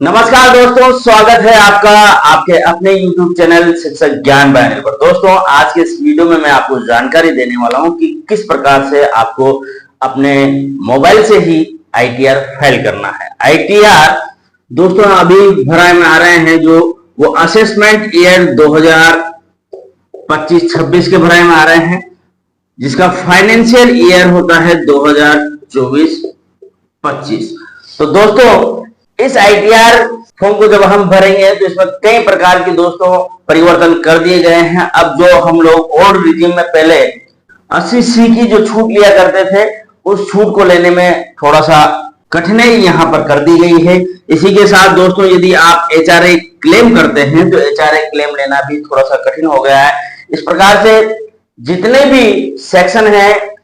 नमस्कार दोस्तों, स्वागत है आपका आपके अपने YouTube चैनल शिक्षक ज्ञान बैनर पर। दोस्तों, आज के इस वीडियो में मैं आपको जानकारी देने वाला हूं कि किस प्रकार से आपको अपने मोबाइल से ही ITR फाइल करना है। ITR दोस्तों अभी भराई में आ रहे हैं जो वो असेसमेंट ईयर 2025-26 के भराई में आ रहे हैं, जिसका फाइनेंशियल ईयर होता है 2024-25। तो दोस्तों इस ITR फॉर्म को जब हम भरेंगे तो इसमें कई प्रकार के दोस्तों परिवर्तन कर दिए गए हैं। अब जो हम लोग ओल्ड रिजीम में पहले 80C की जो छूट लिया करते थे, उस छूट को लेने में थोड़ा सा कठिनाई यहाँ पर कर दी गई है। इसी के साथ दोस्तों यदि आप HRA क्लेम करते हैं तो HRA क्लेम लेना भी थोड़ा सा कठिन हो गया है। इस प्रकार से जितने भी सेक्शन है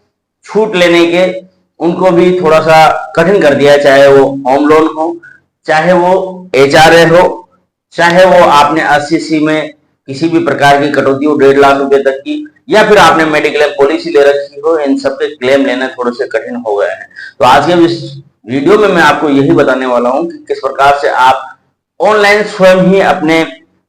छूट लेने के, उनको भी थोड़ा सा कठिन कर दिया है, चाहे वो होम लोन हो, चाहे वो HRA हो, चाहे वो आपने 80C में किसी भी प्रकार की कटौती हो 1.5 लाख रुपए तक की, या फिर आपने मेडिक्लेम पॉलिसी ले रखी हो, इन सबके क्लेम लेने थोड़े से कठिन हो गए हैं। तो आज के इस वीडियो में मैं आपको यही बताने वाला हूं कि किस प्रकार से आप ऑनलाइन स्वयं ही अपने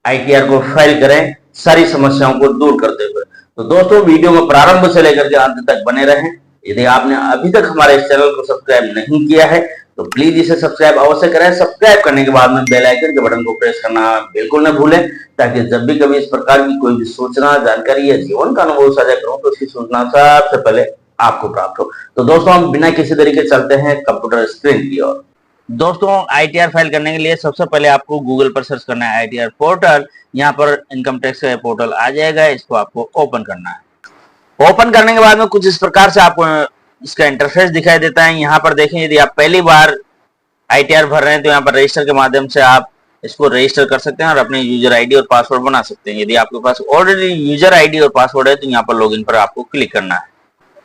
ITR को फाइल करें, सारी समस्याओं को दूर करते हुए। तो दोस्तों वीडियो में प्रारंभ से लेकर के अंत तक बने रहें। यदि आपने अभी तक हमारे इस चैनल को सब्सक्राइब नहीं किया है तो प्लीज इसे सब्सक्राइब अवश्य करें। सब्सक्राइब करने के बाद में बेल आइकन के बटन को प्रेस करना बिल्कुल न भूलें, ताकि जब भी कभी इस प्रकार की कोई भी सूचना, जानकारी या जीवन का अनुभव साझा करूं तो उसकी सूचना सबसे पहले आपको प्राप्त हो। तो दोस्तों हम बिना किसी तरीके चलते हैं कंप्यूटर स्क्रीन की ओर। दोस्तों ITR फाइल करने के लिए सबसे पहले आपको गूगल पर सर्च करना है ITR पोर्टल। यहाँ पर इनकम टैक्स का पोर्टल आ जाएगा, इसको आपको ओपन करना है। ओपन करने के बाद में कुछ इस प्रकार से आपको इसका इंटरफेस दिखाई देता है। यहाँ पर देखें, यदि आप पहली बार ITR भर रहे हैं तो यहाँ पर रजिस्टर के माध्यम से आप इसको रजिस्टर कर सकते हैं और अपने यूजर ID और पासवर्ड बना सकते हैं। यदि आपके पास ऑलरेडी यूजर ID और पासवर्ड है तो यहाँ पर लॉगिन पर आपको क्लिक करना है।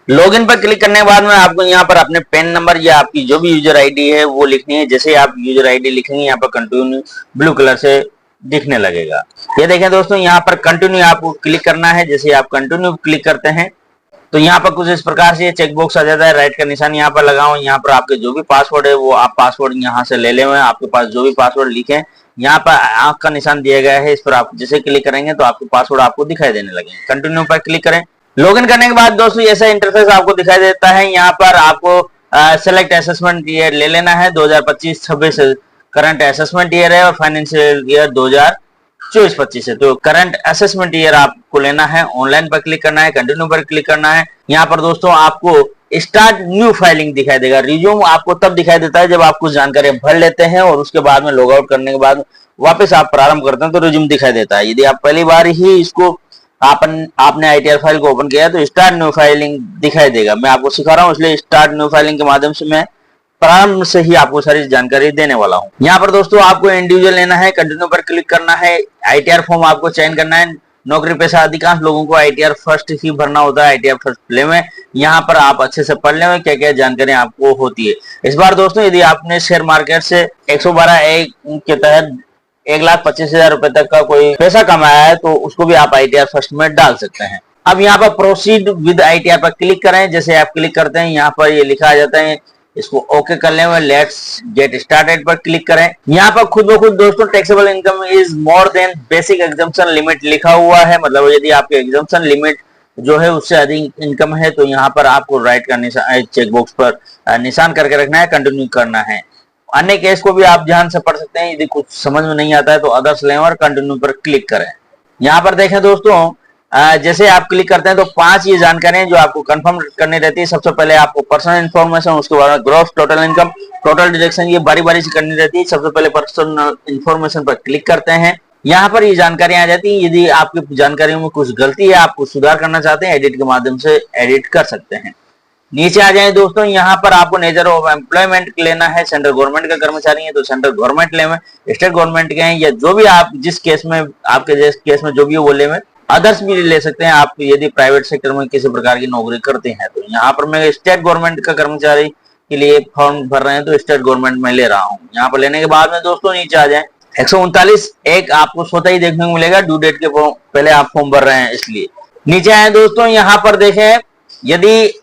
लॉगिन पर क्लिक करने के बाद में आपको यहाँ पर अपने पेन नंबर या आपकी जो भी यूजर ID है वो लिखनी है। जैसे आप यूजर ID लिखेंगे यहाँ पर कंटिन्यू ब्लू कलर से दिखने लगेगा। ये देखें दोस्तों, यहाँ पर कंटिन्यू आपको क्लिक करना है। जैसे आप कंटिन्यू क्लिक करते हैं तो यहाँ पर कुछ इस प्रकार से चेक बॉक्स आ जाता है, राइट का निशान यहाँ पर लगाओ। यहाँ पर आपके जो भी पासवर्ड है वो आप पासवर्ड यहाँ से ले लें। आपके पास जो भी पासवर्ड लिखे, यहाँ पर आंख का निशान दिया गया है, इस पर आप जैसे क्लिक करेंगे तो आपके पासवर्ड आपको दिखाई देने लगे। कंटिन्यू पर क्लिक करें। लॉगिन करने के बाद दोस्तों ऐसा इंटरफेस आपको दिखाई देता है। यहाँ पर आपको सेलेक्ट असेसमेंट ईयर ले लेना है। 2025-26 करंट असेसमेंट ईयर है और फाइनेंशियल ईयर 2024-25 है। तो करंट असेसमेंट ईयर आपको लेना है। ऑनलाइन पर क्लिक करना है, कंटिन्यू पर क्लिक करना है। यहाँ पर दोस्तों आपको स्टार्ट न्यू फाइलिंग दिखाई देगा। रिज्यूम आपको तब दिखाई देता है जब आप कुछ जानकारी भर लेते हैं और उसके बाद में लॉग आउट करने के बाद वापस आप प्रारंभ करते हैं तो रिज्यूम दिखाई देता है। यदि आप पहली बार ही इसको आपने ITR फाइल को ओपन किया तो स्टार्ट न्यू फाइलिंग दिखाई देगा। मैं आपको सिखा रहा हूँ, इसलिए स्टार्ट न्यू फाइलिंग के माध्यम से मैं प्रारंभ से ही आपको सारी जानकारी देने वाला हूँ। यहाँ पर दोस्तों आपको इंडिविजुअल लेना है, कंटिन्यू पर क्लिक करना है। ITR फॉर्म आपको चयन करना है। नौकरी पेशा अधिकांश लोगों को ITR फर्स्ट ही भरना होता है, ITR फर्स्ट प्ले में। यहाँ पर आप अच्छे से पढ़ लें क्या क्या जानकारी आपको होती है। इस बार दोस्तों यदि आपने शेयर मार्केट से 112A के तहत 1,25,000 रुपए तक का कोई पैसा कमाया है तो उसको भी आप ITR फर्स्ट में डाल सकते हैं। अब यहाँ पर प्रोसीड विद ITR पर क्लिक करें। जैसे आप क्लिक करते हैं यहाँ पर ये लिखा आ जाता है, इसको ओके कर लें। लेट्स गेट स्टार्टेड पर क्लिक करें। यहाँ पर खुद ब खुद दोस्तों taxable income is more than basic exemption limit लिखा हुआ है। मतलब यदि आपके एग्जम्पशन लिमिट जो है उससे अधिक इनकम है तो यहाँ पर आपको राइट का निशान चेक बॉक्स पर निशान करके रखना है, कंटिन्यू करना है। अन्य केस को भी आप ध्यान से पढ़ सकते हैं। यदि कुछ समझ में नहीं आता है तो अदर्स लें और कंटिन्यू पर क्लिक करें। यहाँ पर देखें दोस्तों, जैसे आप क्लिक करते हैं तो 5 ये जानकारियां जो आपको कंफर्म करनी रहती है। सबसे पहले आपको पर्सनल इन्फॉर्मेशन, उसके बाद gross total income, total deduction, ये बारी बारी से करनी रहती है। सबसे पहले पर्सनल इन्फॉर्मेशन पर क्लिक करते हैं। यहाँ पर ये जानकारियां आ जाती है। यदि आपकी जानकारियों में कुछ गलती है, आप कुछ सुधार करना चाहते हैं, एडिट के माध्यम से एडिट कर सकते हैं। नीचे आ जाए दोस्तों, यहाँ पर आपको नेचर ऑफ एम्प्लॉयमेंट लेना है। सेंट्रल गवर्नमेंट का कर्मचारी है तो सेंट्रल गवर्नमेंट लें, स्टेट गवर्नमेंट के हैं या जो भी आप जिस केस में आपके केस में जो भी वो ले में, अदर्स भी ले सकते हैं। आप यदि प्राइवेट सेक्टर में किसी प्रकार की नौकरी करते हैं तो यहाँ पर मैं स्टेट गवर्नमेंट का कर्मचारी के लिए फॉर्म भर रहे हैं तो स्टेट गवर्नमेंट में ले रहा हूँ। यहाँ पर लेने के बाद में दोस्तों नीचे आ जाए, 139 एक आपको स्वतः ही देखने को मिलेगा। ड्यू डेट के पहले आप फॉर्म भर रहे हैं इसलिए। नीचे आए दोस्तों, यहाँ पर देखें यदि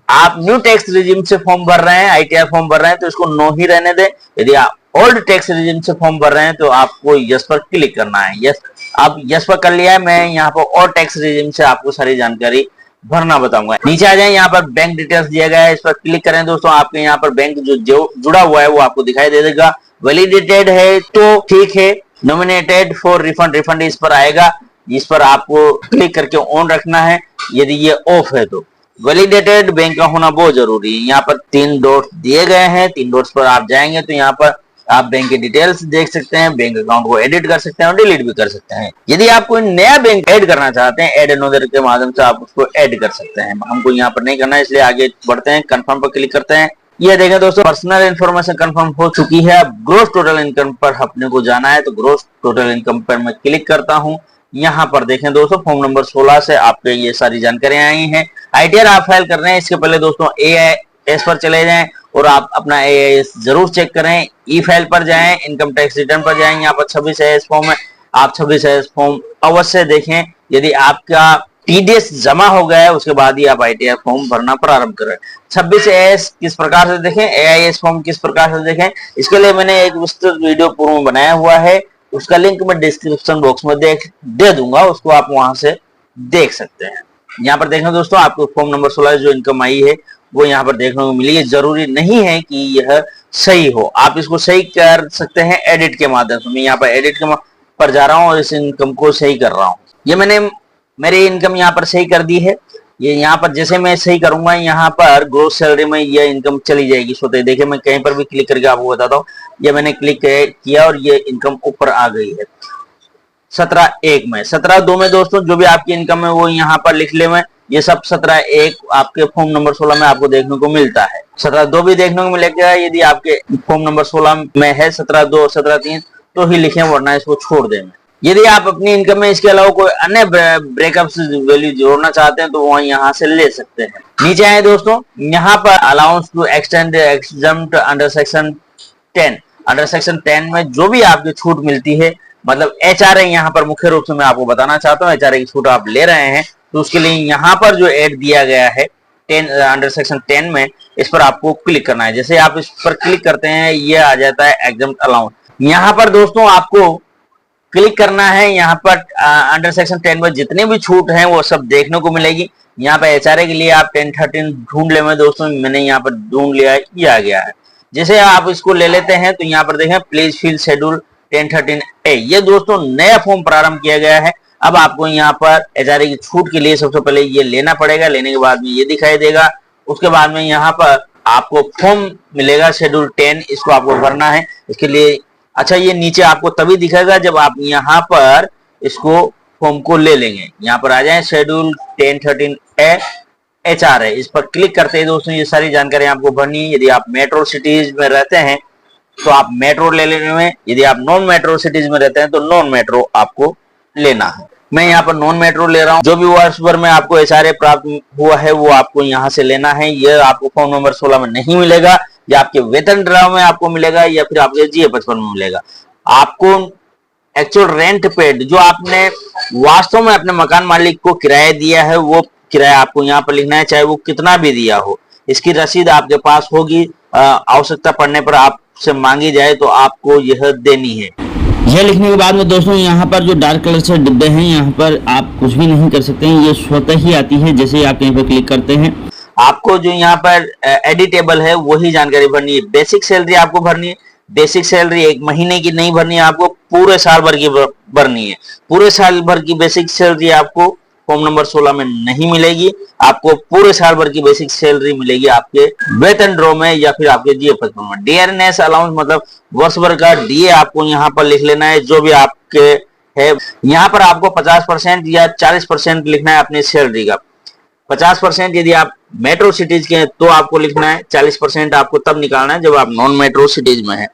आप न्यू टैक्स रिजीम से फॉर्म भर रहे हैं, ITR फॉर्म भर रहे हैं तो इसको नो ही रहने दें। यदि आप ओल्ड टैक्स रेजिम से फॉर्म भर रहे हैं तो आपको यस पर क्लिक करना है। यस, आप यस पर कर लिया है। मैं यहाँ पर और टैक्स रेजिम से आपको सारी जानकारी भरना बताऊंगा। नीचे आ जाए, यहाँ पर बैंक डिटेल्स दिया गया है, इस पर क्लिक करें दोस्तों। आपके यहाँ पर बैंक जो जुड़ा हुआ है वो आपको दिखाई दे देगा। वैलिडेटेड है तो ठीक है, नॉमिनेटेड फॉर रिफंड, रिफंड इस पर आएगा, इस पर आपको क्लिक करके ऑन रखना है। यदि ये ऑफ है तो वैलिडेटेड बैंक का होना बहुत जरूरी है। यहाँ पर 3 डॉट्स दिए गए हैं, 3 डॉट्स पर आप जाएंगे तो यहाँ पर आप बैंक के डिटेल्स देख सकते हैं, बैंक अकाउंट को एडिट कर सकते हैं और डिलीट भी कर सकते हैं। यदि आप कोई नया बैंक ऐड करना चाहते हैं, ऐड एनोदर के माध्यम से आप उसको ऐड कर सकते हैं। हमको यहाँ पर नहीं करना है, इसलिए आगे बढ़ते हैं, कंफर्म पर क्लिक करते हैं। ये देखें दोस्तों, पर्सनल इन्फॉर्मेशन कंफर्म हो चुकी है। अब ग्रोस टोटल इनकम पर अपने को जाना है, तो ग्रोस टोटल इनकम पर मैं क्लिक करता हूँ। यहाँ पर देखें दोस्तों, फॉर्म नंबर 16 से आपके ये सारी जानकारियां आई हैं। आईटीआर आप फाइल कर रहे हैं, इसके पहले दोस्तों एआईएस पर चले जाएं और आप अपना एआईएस जरूर चेक करें। ई फाइल पर जाएं, इनकम टैक्स रिटर्न पर जाएं, यहाँ पर 26 एएस फॉर्म है, आप 26 एएस फॉर्म अवश्य देखें। यदि आपका टीडीएस जमा हो गया है उसके बाद ही आप आईटीआर फॉर्म भरना प्रारंभ करें। 26 एएस किस प्रकार से देखें, एआईएस फॉर्म किस प्रकार से देखें, इसके लिए मैंने एक विस्तृत वीडियो पूर्व में बनाया हुआ है, उसका लिंक मैं डिस्क्रिप्शन बॉक्स में दे दूंगा, उसको आप वहां से देख सकते हैं। यहाँ पर देखें दोस्तों, आपको फॉर्म नंबर 16 जो इनकम आई है वो यहाँ पर देखने को मिली है। जरूरी नहीं है कि यह सही हो, आप इसको सही कर सकते हैं एडिट के माध्यम से। मैं यहाँ पर एडिट के पर जा रहा हूँ और इस इनकम को सही कर रहा हूँ। ये मैंने मेरी इनकम यहाँ पर सही कर दी है। ये यहाँ पर जैसे मैं सही करूंगा, यहाँ पर ग्रोस सैलरी में ये इनकम चली जाएगी स्वतः। देखिए मैं कहीं पर भी क्लिक करके आपको बताता हूँ, ये मैंने क्लिक किया और ये इनकम ऊपर आ गई है 17/1 में। 17/2 में दोस्तों जो भी आपकी इनकम है वो यहाँ पर लिख ले में, ये सब 17/1 आपके फॉर्म नंबर 16 में आपको देखने को मिलता है। 17/2 भी देखने को मिलेगा। यदि आपके फॉर्म नंबर 16 में है 17/2 और 17/3 तो ही लिखें, वरना इसको छोड़ दें। यदि आप अपनी इनकम में इसके अलावा कोई अन्य ब्रेकअप वैल्यू जोड़ना चाहते हैं तो वो यहाँ से ले सकते हैं। नीचे आए दोस्तों, यहाँ पर allowance to extend exempt under section 10, under section 10 में जो भी आपकी छूट मिलती है, मतलब एचआरए यहाँ पर मुख्य रूप से मैं आपको बताना चाहता हूँ, एचआरए की छूट आप ले रहे हैं तो उसके लिए यहाँ पर जो एड दिया गया है 10 अंडर सेक्शन 10 में, इस पर आपको क्लिक करना है। जैसे आप इस पर क्लिक करते हैं ये आ जाता है एग्जम्प्ट अलाउंस। यहाँ पर दोस्तों आपको क्लिक करना है, यहाँ पर अंडर सेक्शन 10 में जितने भी छूट हैं वो सब देखने को मिलेगी। यहाँ पर एचआरए के लिए आप 1013 ढूंढ ले में दोस्तों, मैंने यहाँ पर ढूंढ लिया है, ये आ गया है। जैसे आप इसको ले लेते हैं तो यहाँ पर देखें प्लीज फिल शेड्यूल 1013A, ये दोस्तों नया फॉर्म प्रारंभ किया गया है। अब आपको यहाँ पर एचआरए की छूट के लिए सबसे पहले ये लेना पड़ेगा, लेने के बाद में ये दिखाई देगा। उसके बाद में यहाँ पर आपको फॉर्म मिलेगा शेड्यूल 10, इसको आपको भरना है। इसके लिए अच्छा ये नीचे आपको तभी दिखेगा जब आप यहाँ पर इसको फॉर्म को ले लेंगे। यहाँ पर आ जाए शेड्यूल 1013A एचआरए, इस पर क्लिक करते हैं दोस्तों ये सारी जानकारी आपको भरनी है। यदि आप मेट्रो सिटीज में रहते हैं तो आप मेट्रो ले लेने में, यदि आप नॉन मेट्रो सिटीज में रहते हैं तो नॉन मेट्रो आपको लेना है। मैं यहाँ पर नॉन मेट्रो ले रहा हूँ। जो भी वर्ष भर में आपको एचआरए प्राप्त हुआ है वो आपको यहाँ से लेना है। यह आपको फॉर्म नंबर 16 में नहीं मिलेगा, या आपके वेतन ड्राव में आपको मिलेगा, या फिर आपके GA55 में मिलेगा। आपको एक्चुअल रेंट पेड जो आपने वास्तव में अपने मकान मालिक को किराया दिया है वो किराया आपको यहाँ पर लिखना है, चाहे वो कितना भी दिया हो। इसकी रसीद आपके पास होगी, आवश्यकता पड़ने पर आपसे मांगी जाए तो आपको यह देनी है। यह लिखने के बाद में दोस्तों यहाँ पर जो डार्क कलर से डिब्बे हैं यहाँ पर आप कुछ भी नहीं कर सकते हैं, ये स्वतः ही आती है। जैसे ही आप यहाँ पर क्लिक करते हैं आपको जो यहाँ पर एडिटेबल है वही जानकारी भरनी है। बेसिक सैलरी आपको भरनी है। बेसिक सैलरी 1 महीने की नहीं भरनी है, आपको पूरे साल भर की भरनी है। पूरे साल भर की बेसिक सैलरी आपको फॉर्म नंबर 16 में नहीं मिलेगी। आपको पूरे साल भर की बेसिक सैलरी मिलेगी आपके वेतन ड्रॉ में या फिर आपके GA55 में। डीआरएनएस अलाउंस मतलब वर्ष भर का डीए आपको यहाँ पर लिख लेना है, जो भी आपके है। यहाँ पर आपको 50% या 40% लिखना है अपनी सैलरी का। 50% यदि आप मेट्रो सिटीज के हैं तो आपको लिखना है, 40% आपको तब निकालना है जब आप नॉन मेट्रो सिटीज में है।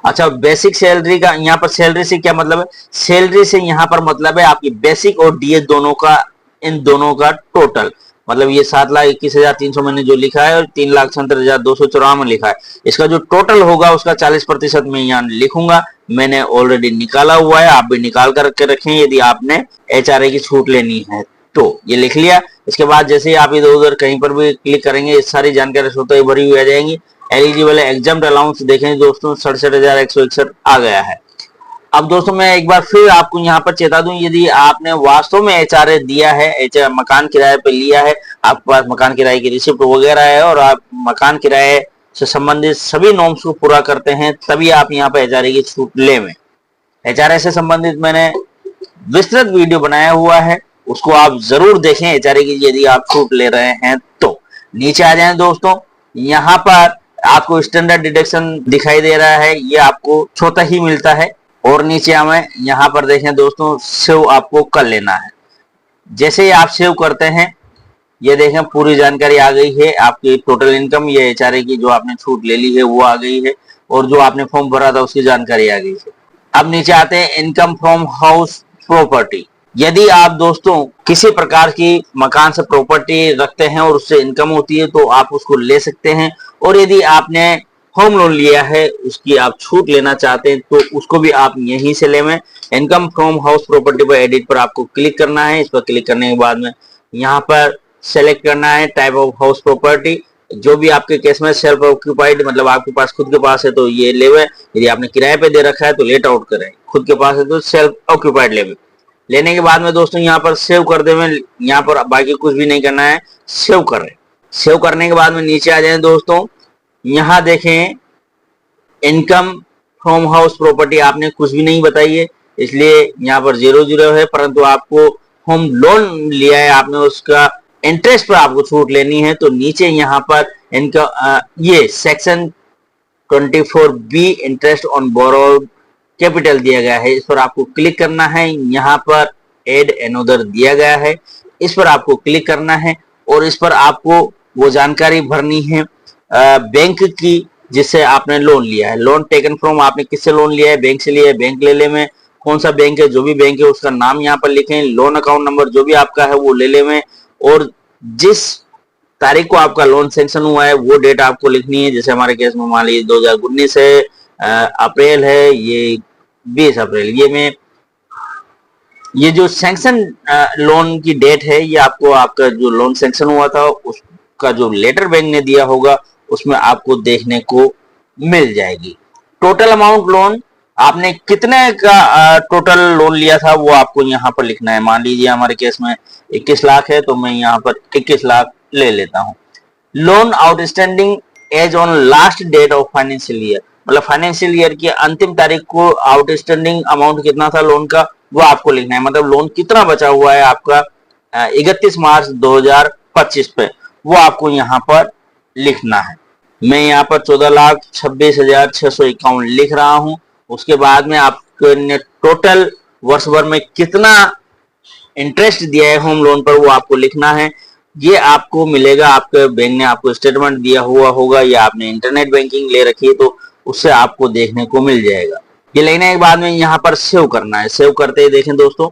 अच्छा, बेसिक सैलरी का यहाँ पर सैलरी से क्या मतलब है? सैलरी से यहाँ पर मतलब है आपकी बेसिक और डीए दोनों का, इन दोनों का टोटल। मतलब ये 7,21,300 मैंने जो लिखा है और 3,67,254 लिखा है, इसका जो टोटल होगा उसका 40% मैं यहाँ लिखूंगा। मैंने ऑलरेडी निकाला हुआ है, आप भी निकाल करके रखें यदि आपने एचआरए की छूट लेनी है तो। ये लिख लिया। इसके बाद जैसे ही आप इधर उधर कहीं पर भी क्लिक करेंगे इस सारी जानकारी स्वतः ही भरी हुई आ जाएंगी। एलिजिबल एग्जाम अलाउंस देखें दोस्तों 67,161 आ गया है। अब दोस्तों मैं एक बार फिर आपको यहाँ पर चेता दूं, यदि आपने वास्तव में एचआरए दिया है, एचआर मकान किराए पे लिया है, आपके पास मकान किराए की रिसिप्ट वगैरह है और आप मकान किराए से संबंधित सभी नॉर्म्स को पूरा करते हैं, तभी आप यहाँ पर एचआरए की छूट ले में। एचआरए से संबंधित मैंने विस्तृत वीडियो बनाया हुआ है, उसको आप जरूर देखें एचआरए की यदि आप छूट ले रहे हैं तो। नीचे आ जाएं दोस्तों, यहाँ पर आपको स्टैंडर्ड डिडक्शन दिखाई दे रहा है, ये आपको छोटा ही मिलता है। और नीचे हमें यहाँ पर देखें दोस्तों, सेव आपको कर लेना है। जैसे ही आप सेव करते हैं, ये देखें पूरी जानकारी आ गई है, आपकी टोटल इनकम, ये एचआरए की जो आपने छूट ले ली है वो आ गई है और जो आपने फॉर्म भरा था उसकी जानकारी आ गई है। अब नीचे आते हैं इनकम फ्रॉम हाउस प्रॉपर्टी। यदि आप दोस्तों किसी प्रकार की मकान से प्रॉपर्टी रखते हैं और उससे इनकम होती है तो आप उसको ले सकते हैं। और यदि आपने होम लोन लिया है, उसकी आप छूट लेना चाहते हैं तो उसको भी आप यहीं से लें। इनकम फ्रॉम हाउस प्रॉपर्टी पर एडिट पर आपको क्लिक करना है। इस पर क्लिक करने के बाद में यहाँ पर सेलेक्ट करना है टाइप ऑफ हाउस प्रॉपर्टी। जो भी आपके केस में सेल्फ ऑक्यूपाइड, मतलब आपके पास खुद के पास है तो ये लेवे, यदि आपने किराए पे दे रखा है तो लेट आउट करें, खुद के पास है तो सेल्फ ऑक्यूपाइड लेवे। लेने के बाद में दोस्तों यहाँ पर सेव कर देवे, यहाँ पर बाकी कुछ भी नहीं करना है, सेव कर रहे। सेव करने के बाद में नीचे आ जाए दोस्तों, यहाँ देखें इनकम फ्रॉम हाउस प्रॉपर्टी आपने कुछ भी नहीं बताई है, इसलिए यहाँ पर 0 है। परंतु आपको होम लोन लिया है आपने, उसका इंटरेस्ट पर आपको छूट लेनी है तो नीचे यहाँ पर इनका ये section 24B interest on borrowed capital दिया गया है, इस पर आपको क्लिक करना है। यहाँ पर एड एनोदर दिया गया है, इस पर आपको क्लिक करना है और इस पर आपको वो जानकारी भरनी है बैंक की जिससे आपने लोन लिया है। लोन टेकन फ्रॉम, आपने किससे लोन लिया है, बैंक से लिया है, बैंक ले ले में कौन सा बैंक है, जो भी बैंक है उसका नाम यहाँ पर लिखें। लोन अकाउंट नंबर जो भी आपका है वो ले ले में, और जिस तारीख को आपका लोन सैंक्शन हुआ है वो डेट आपको लिखनी है। जैसे हमारे केस में मान लीजिए 2019 है, अप्रैल है, ये 20 अप्रैल, ये जो सैंक्शन लोन की डेट है, ये आपको आपका जो लोन सैंक्शन हुआ था उसका जो लेटर बैंक ने दिया होगा उसमें आपको देखने को मिल जाएगी। टोटल अमाउंट लोन आपने कितने का टोटल लोन लिया था वो आपको यहाँ पर लिखना है। मान लीजिए हमारे केस में 21 लाख है तो मैं यहाँ पर 21 लाख ले लेता हूँ। Loan outstanding as on last date of financial year, मतलब फाइनेंशियल ईयर की अंतिम तारीख को आउटस्टैंडिंग अमाउंट कितना था लोन का वो आपको लिखना है। मतलब लोन कितना बचा हुआ है आपका 31 मार्च 2025 पे, वो आपको यहाँ पर लिखना है। मैं यहाँ पर 14,26,651 लिख रहा हूं। उसके बाद में आपने टोटल वर्ष भर में कितना इंटरेस्ट दिया है होम लोन पर वो आपको लिखना है। ये आपको मिलेगा, आपके बैंक ने आपको स्टेटमेंट दिया हुआ होगा या आपने इंटरनेट बैंकिंग ले रखी है तो उससे आपको देखने को मिल जाएगा। ये लेने के बाद में यहाँ पर सेव करना है। सेव करते ही देखें दोस्तों,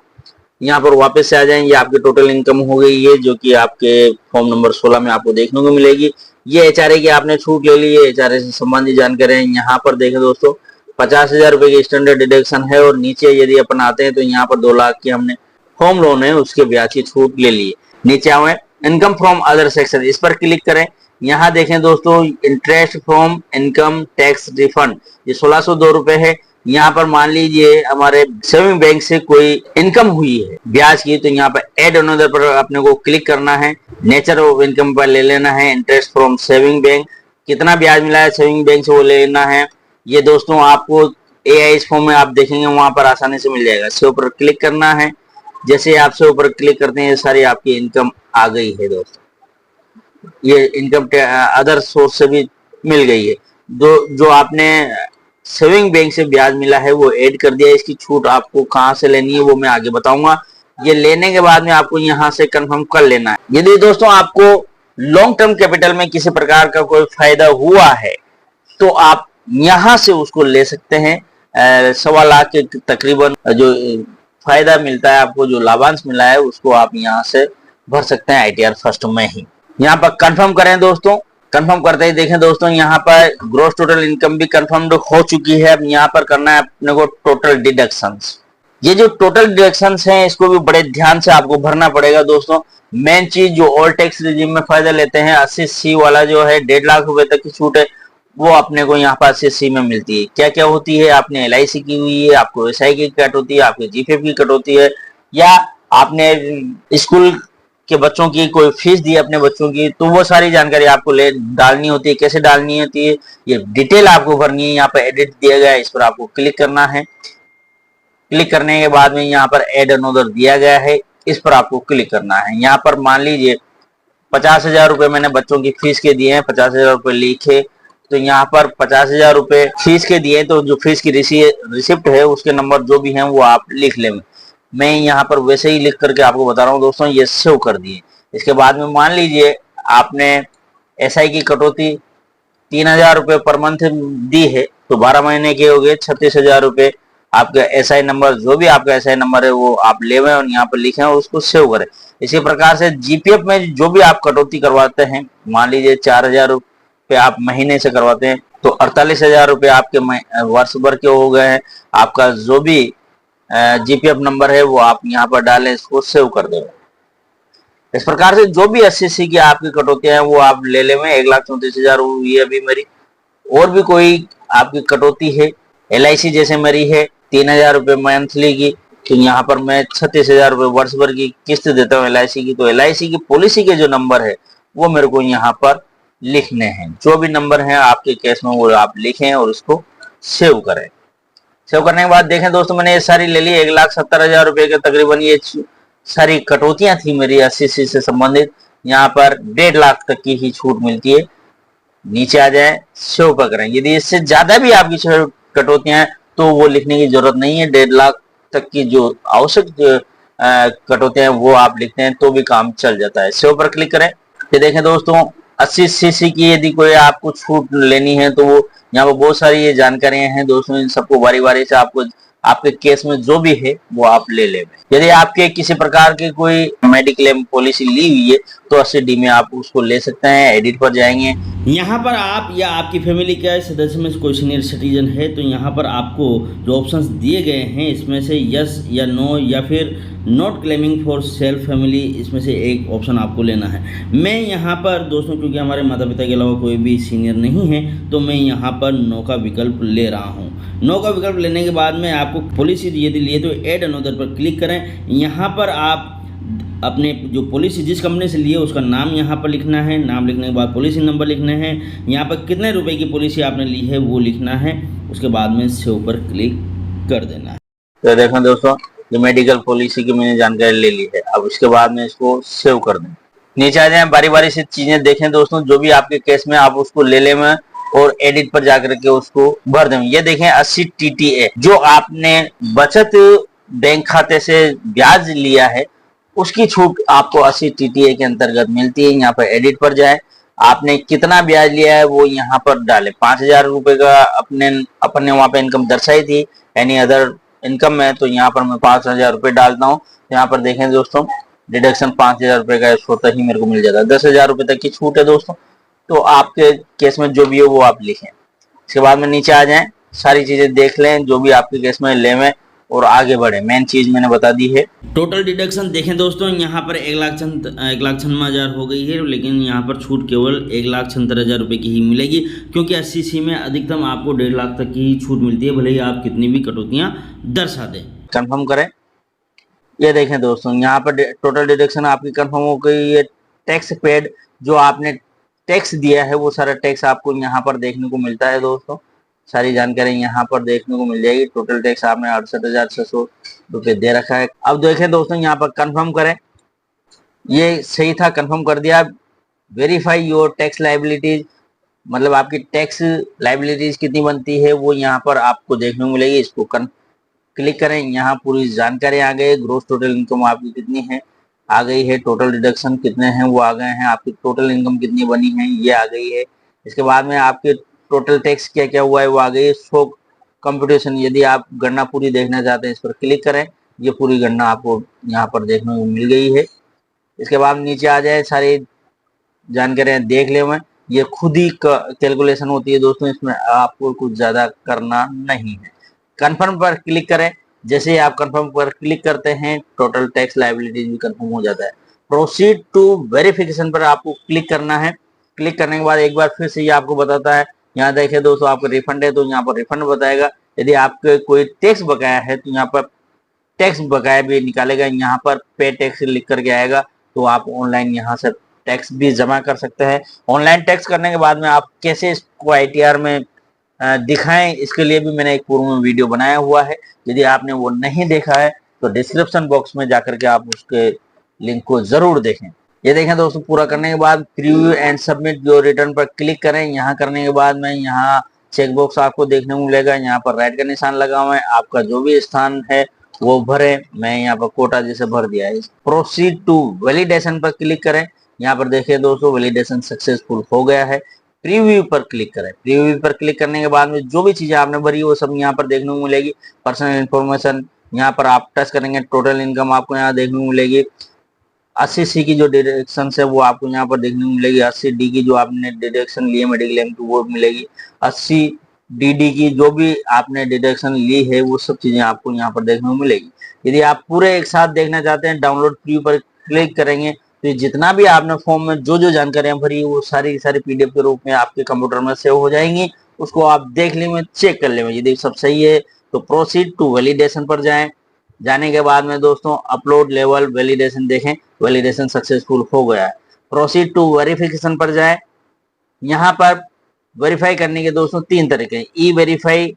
यहाँ पर वापस से आ जाएंगे, आपकी टोटल इनकम हो गई है जो कि आपके फॉर्म नंबर 16 में आपको देखने को मिलेगी। ये एचआरए की आपने छूट ले ली है। एचआरए से संबंधित जानकारी यहाँ पर देखें दोस्तों, 50,000 रुपए की स्टैंडर्ड डिडक्शन है और नीचे यदि अपन आते हैं तो यहाँ पर 2 लाख की हमने होम लोन है उसके ब्याज की छूट ले ली है। नीचे आए इनकम फ्रॉम अदर सेक्शन, इस पर क्लिक करें। यहाँ देखें दोस्तों interest from income tax refund, ये 1602 रुपए है। यहाँ पर मान लीजिए हमारे सेविंग बैंक से कोई इनकम हुई है ब्याज की, तो यहाँ पर एड अनदर पर अपने को क्लिक करना है। नेचर ऑफ इनकम पर ले लेना है इंटरेस्ट फ्रॉम सेविंग बैंक, कितना ब्याज मिला है सेविंग बैंक से वो ले लेना है। ये दोस्तों आपको एआई फॉर्म में आप देखेंगे वहां पर आसानी से मिल जाएगा। इसके ऊपर क्लिक करना है। जैसे आप से ऊपर क्लिक करते हैं सारी आपकी इनकम आ गई है दोस्तों। ये इनकम अदर सोर्स से भी मिल गई है। जो आपने सेविंग बैंक से ब्याज मिला है वो ऐड कर दिया। इसकी छूट आपको कहां से लेनी है वो मैं आगे बताऊंगा। ये लेने के बाद में आपको यहां से कंफर्म कर लेना है। यदि दोस्तों आपको लॉन्ग टर्म कैपिटल में किसी प्रकार का कोई फायदा हुआ है तो आप यहां से उसको ले सकते हैं। 1.25 लाख के तकरीबन जो फायदा मिलता है आपको, जो लाभांश मिला है उसको आप यहां से भर सकते हैं आईटीआर फर्स्ट में ही। यहाँ पर कंफर्म करें दोस्तों। कंफर्म करते ही देखें दोस्तों यहाँ पर ग्रॉस टोटल इनकम भी कंफर्म हो चुकी है। अब यहाँ पर करना है अपने को टोटल डिडक्शंस। ये जो टोटल डिडक्शंस हैं इसको भी बड़े ध्यान से आपको भरना पड़ेगा दोस्तों। मेन चीज जो ऑल टैक्स रिजीम में फायदा लेते हैं 80C वाला जो है 1.5 लाख रुपए तक की छूट है वो अपने को यहाँ पर एसएससी में मिलती है। क्या क्या होती है, आपने एलआईसी की हुई है, आपको एसआई की कट होती है, आपके जीपीएफ की कट होती है, या आपने स्कूल के बच्चों की कोई फीस दी अपने बच्चों की, तो वो सारी जानकारी आपको ले डालनी होती है। कैसे डालनी होती है, ये डिटेल आपको भरनी है। यहाँ पर एडिट दिया गया है, इस पर आपको क्लिक करना है। क्लिक करने के बाद में यहाँ पर एड अनदर दिया गया है, इस पर आपको क्लिक करना है। यहाँ पर मान लीजिए 50,000 रुपए मैंने बच्चों की फीस के दिए हैं, 50,000 रुपए लिखे, तो यहाँ पर 50,000 रुपए फीस के दिए, तो जो फीस की रिसिप्ट है उसके नंबर जो भी हैं वो आप लिख लें। मैं यहाँ पर वैसे ही लिख करके आपको बता रहा हूँ दोस्तों, ये सेव कर दिए। इसके बाद में मान लीजिए आपने एसआई की कटौती 3,000 रुपए पर मंथ दी है, तो 12 महीने के हो गए 36,000 रुपए। आपका एसआई नंबर, जो भी आपका एसआई नंबर है वो आप ले और यहाँ पर लिखें और उसको सेव करें। इसी प्रकार से जीपीएफ में जो भी आप कटौती करवाते हैं, मान लीजिए 4,000 रुपए आप महीने से करवाते हैं, तो 48,000 रुपए आपके वर्ष भर के हो गए हैं। आपका जो भी जीपीएफ नंबर है वो आप यहाँ पर डालें, इसको सेव कर दें। इस प्रकार से जो भी एसएससी की आपकी कटौतियां हैं वो आप ले ले में 1,34,000 हुई है अभी मेरी। और भी कोई आपकी कटौती है, एलआईसी जैसे मेरी है 3,000 रुपए मंथली की, तो यहाँ पर मैं 36,000 रुपए वर्ष भर की किस्त देता हूँ एलआईसी की। तो एलआईसी की पॉलिसी के जो नंबर है वो मेरे को यहाँ पर लिखने हैं। जो भी नंबर है आपके केस में वो आप लिखें और उसको सेव करें। सेव करने के बाद देखें दोस्तों, मैंने ये सारी ले ली, 1,70,000 रुपए के तकरीबन ये सारी कटौतियां थी मेरी एसएससी से संबंधित। यहाँ पर 1.5 लाख तक की ही छूट मिलती है। नीचे आ जाए, सेव पर करें। यदि इससे ज्यादा भी आपकी कटौतियां हैं तो वो लिखने की जरूरत नहीं है। 1.5 लाख तक की जो आवश्यक कटौतियां हैं वो आप लिखते हैं तो भी काम चल जाता है। सेव पर क्लिक करें। ये देखें दोस्तों, 80 सीसी की यदि कोई आपको छूट लेनी है तो वो यहाँ पर बहुत सारी ये जानकारियां हैं दोस्तों, इन सबको बारी बारी से आपको आपके केस में जो भी है वो आप ले ले। यदि आपके किसी प्रकार की कोई मेडिक्लेम पॉलिसी ली हुई है तो 80D में आप उसको ले सकते हैं। एडिट पर जाएंगे, यहाँ पर आप या आपकी फैमिली का सदस्य में कोई सीनियर सिटीजन है तो यहाँ पर आपको जो ऑप्शंस दिए गए हैं इसमें से यस या नो या फिर not claiming for self family, इसमें से एक ऑप्शन आपको लेना है। मैं यहाँ पर दोस्तों, क्योंकि हमारे माता पिता के अलावा कोई भी सीनियर नहीं है, तो मैं यहाँ पर नो का विकल्प ले रहा हूँ। नो का विकल्प लेने के बाद में आपको पॉलिसी यदि लिए तो ऐड अनदर पर क्लिक करें। यहाँ पर आप अपने जो पॉलिसी जिस कंपनी से लिए उसका नाम यहाँ पर लिखना है। नाम लिखने के बाद पॉलिसी नंबर लिखना है। यहाँ पर कितने रुपए की पॉलिसी आपने ली है वो लिखना है। उसके बाद में सेव पर क्लिक कर देना है। तो देखो दोस्तों, जो मेडिकल पॉलिसी की मैंने जानकारी ले ली है, अब उसके बाद में इसको सेव कर दें। नीचे आ जाए, बारी बारी से चीजें देखें दोस्तों, जो भी आपके केस में आप उसको ले ले में और एडिट पर जाकर के उसको भर दें। ये देखें 80 TTA जो आपने बचत बैंक खाते से ब्याज लिया है उसकी छूट आपको 80 TTA के अंतर्गत मिलती है। यहाँ पर एडिट पर जाए, आपने कितना ब्याज लिया है वो यहाँ पर डाले। 5,000 रुपए का अपने वहां पे इनकम दर्शाई थी एनी अदर इनकम में, तो यहाँ पर मैं 5,000 रुपए डालता हूँ। यहाँ पर देखें दोस्तों, डिडक्शन 5,000 रुपए का स्वतः ही मेरे को मिल जाता है। 10,000 रुपए तक की छूट है दोस्तों। तो आपके केस में जो भी हो वो आप लिखें। इसके बाद में नीचे आ जाएं, सारी चीजें देख लें जो भी आपके केस में लेवें और आगे बढ़े। मेन चीज मैंने बता दी है। टोटल डिडक्शन देखें दोस्तों, यहाँ पर 1,96,000 हो गई है, लेकिन यहाँ पर छूट केवल 1,76,000 रुपये की ही मिलेगी, क्योंकि एससीसी में अधिकतम आपको 1.5 लाख तक की ही छूट मिलती है, भले ही आप कितनी भी कटौतियाँ दर्शा दें। कंफर्म करें। ये देखें दोस्तों, यहाँ पर टोटल डिडक्शन आपकी कंफर्म हो गई। ये टैक्स पेड, जो आपने टैक्स दिया है वो सारा टैक्स आपको यहाँ पर देखने को मिलता है दोस्तों। सारी जानकारी यहाँ पर देखने को मिल जाएगी। टोटल टैक्स आपने 68,600 रुपये दे रखा है। अब देखें दोस्तों, यहाँ पर कंफर्म करें। ये सही था, कंफर्म कर दिया। वेरीफाई योर टैक्स लाइबिलिटीज, मतलब आपकी टैक्स लाइबिलिटीज कितनी बनती है वो यहाँ पर आपको देखने को मिलेगी। इसको क्लिक करें। यहाँ पूरी जानकारी आ गई। ग्रोस टोटल इनकम आपकी कितनी है आ गई है। टोटल डिडक्शन कितने हैं वो आ गए हैं। आपकी टोटल इनकम कितनी बनी है ये आ गई है। इसके बाद में आपके टोटल टैक्स क्या क्या हुआ है वो आ गई है। शो कंप्यूटेशन, यदि आप गणना पूरी देखना चाहते हैं इस पर क्लिक करें। ये पूरी गणना आपको यहाँ पर देखने को मिल गई है। इसके बाद नीचे आ जाए, सारी जानकारियां देख ले। मैं ये खुद ही कैलकुलेशन होती है दोस्तों, इसमें आपको कुछ ज्यादा करना नहीं है। कंफर्म पर क्लिक करें। जैसे ही आप कंफर्म पर क्लिक करते हैं टोटल टैक्स लायबिलिटीज भी कंफर्म हो जाता है। प्रोसीड टू वेरिफिकेशन पर आपको क्लिक करना है। क्लिक करने के बाद एक बार फिर से ये आपको बताता है यहाँ देखें दोस्तों आपका रिफंड है तो यहाँ पर रिफंड बताएगा। यदि आपके कोई टैक्स बकाया है तो यहाँ पर टैक्स बकाया भी निकालेगा। यहाँ पर पे टैक्स लिख करके आएगा तो आप ऑनलाइन यहाँ से टैक्स भी जमा कर सकते हैं। ऑनलाइन टैक्स करने के बाद में आप कैसे इसको ITR में दिखाएं, इसके लिए भी मैंने एक पूर्व में वीडियो बनाया हुआ है। यदि आपने वो नहीं देखा है तो डिस्क्रिप्शन बॉक्स में जाकर के आप उसके लिंक को जरूर देखें। ये देखें दोस्तों, पूरा करने के बाद प्रीव्यू एंड सबमिट जो रिटर्न पर क्लिक करें। यहाँ करने के बाद में यहाँ चेकबॉक्स आपको देखने को मिलेगा। यहाँ पर राइट का निशान लगा हुआ है, आपका जो भी स्थान है वो भरे। मैं यहाँ पर कोटा जैसे भर दिया है। प्रोसीड टू वैलिडेशन पर क्लिक करें। यहाँ पर देखिए दोस्तों, वैलिडेशन सक्सेसफुल हो गया है। प्रीव्यू पर क्लिक करें। प्रीव्यू पर क्लिक करने के बाद में जो भी चीजें आपने भरी वो सब यहाँ पर देखने को मिलेगी। पर्सनल इन्फॉर्मेशन यहाँ पर आप टच करेंगे, टोटल इनकम आपको यहाँ देखने को मिलेगी। 80C की जो डिडक्शन है वो आपको यहाँ पर देखने को मिलेगी। 80D की जो आपने डिडक्शन ली है मेडिक्लेम की वो मिलेगी। 80DD की जो भी आपने डिडक्शन ली है वो सब चीजें आपको यहाँ पर देखने को मिलेगी। यदि आप पूरे एक साथ देखना चाहते हैं, डाउनलोड प्रीव्यू पर क्लिक करेंगे तो जितना भी आपने फॉर्म में जो जो जानकारियां भरी वो सारी PDF के रूप में आपके कंप्यूटर में सेव हो जाएंगी। उसको आप देख लेंगे, चेक कर लेंगे। यदि सब सही है तो प्रोसीड टू वैलिडेशन पर जाएं। जाने के बाद में दोस्तों अपलोड लेवल वैलिडेशन देखें, वैलिडेशन सक्सेसफुल हो गया है। प्रोसीड टू वेरिफिकेशन पर जाएं। यहाँ पर वेरीफाई करने के दोस्तों 3 तरीके हैं। ई वेरीफाई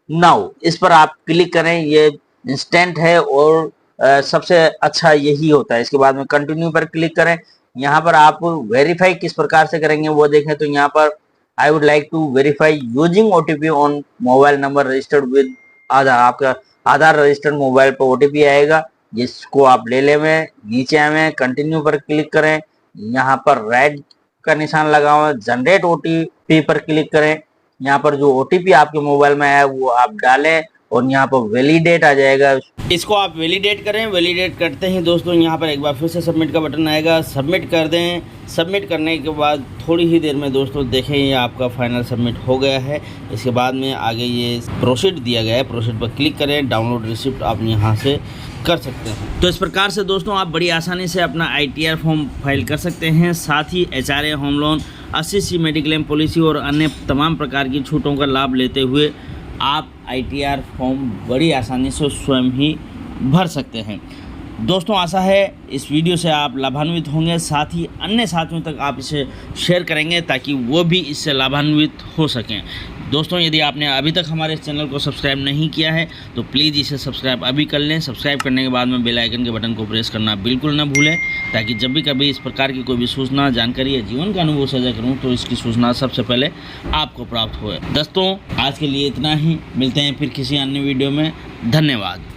नाउ, इस पर आप क्लिक करें, ये इंस्टेंट है और सबसे अच्छा यही होता है। इसके बाद में कंटिन्यू पर क्लिक करें। यहाँ पर आप वेरीफाई किस प्रकार से करेंगे वो देखें तो यहाँ पर I would like to verify using OTP on mobile number registered with Aadhaar. आपका आधार रजिस्टर्ड मोबाइल पर OTP आएगा, जिसको आप ले लें। नीचे आए, कंटिन्यू पर क्लिक करें। यहाँ पर राइट का निशान लगा हुआ है, जनरेट OTP पर क्लिक करें। यहाँ पर जो OTP आपके मोबाइल में आया वो आप डालें और यहाँ पर वैलिडेट आ जाएगा। इसको आप वैलिडेट करें। वैलिडेट करते ही दोस्तों यहाँ पर एक बार फिर से सबमिट का बटन आएगा, सबमिट कर दें। सबमिट करने के बाद थोड़ी ही देर में दोस्तों देखें ये आपका फाइनल सबमिट हो गया है। इसके बाद में आगे ये प्रोसीड दिया गया है, प्रोसीड पर क्लिक करें। डाउनलोड रिसिप्ट आप यहाँ से कर सकते हैं। तो इस प्रकार से दोस्तों आप बड़ी आसानी से अपना ITR फॉर्म फाइल कर सकते हैं। साथ ही HRA home loan, 80C mediclaim policy और अन्य तमाम प्रकार की छूटों का लाभ लेते हुए आप ITR फॉर्म बड़ी आसानी से स्वयं ही भर सकते हैं। दोस्तों आशा है इस वीडियो से आप लाभान्वित होंगे, साथ ही अन्य साथियों तक आप इसे शेयर करेंगे ताकि वो भी इससे लाभान्वित हो सकें। दोस्तों यदि आपने अभी तक हमारे चैनल को सब्सक्राइब नहीं किया है तो प्लीज़ इसे सब्सक्राइब अभी कर लें। सब्सक्राइब करने के बाद में बेल आइकन के बटन को प्रेस करना बिल्कुल ना भूलें, ताकि जब भी कभी इस प्रकार की कोई भी सूचना, जानकारी या जीवन का अनुभव साझा करूं तो इसकी सूचना सबसे पहले आपको प्राप्त हो। दोस्तों आज के लिए इतना ही, मिलते हैं फिर किसी अन्य वीडियो में। धन्यवाद।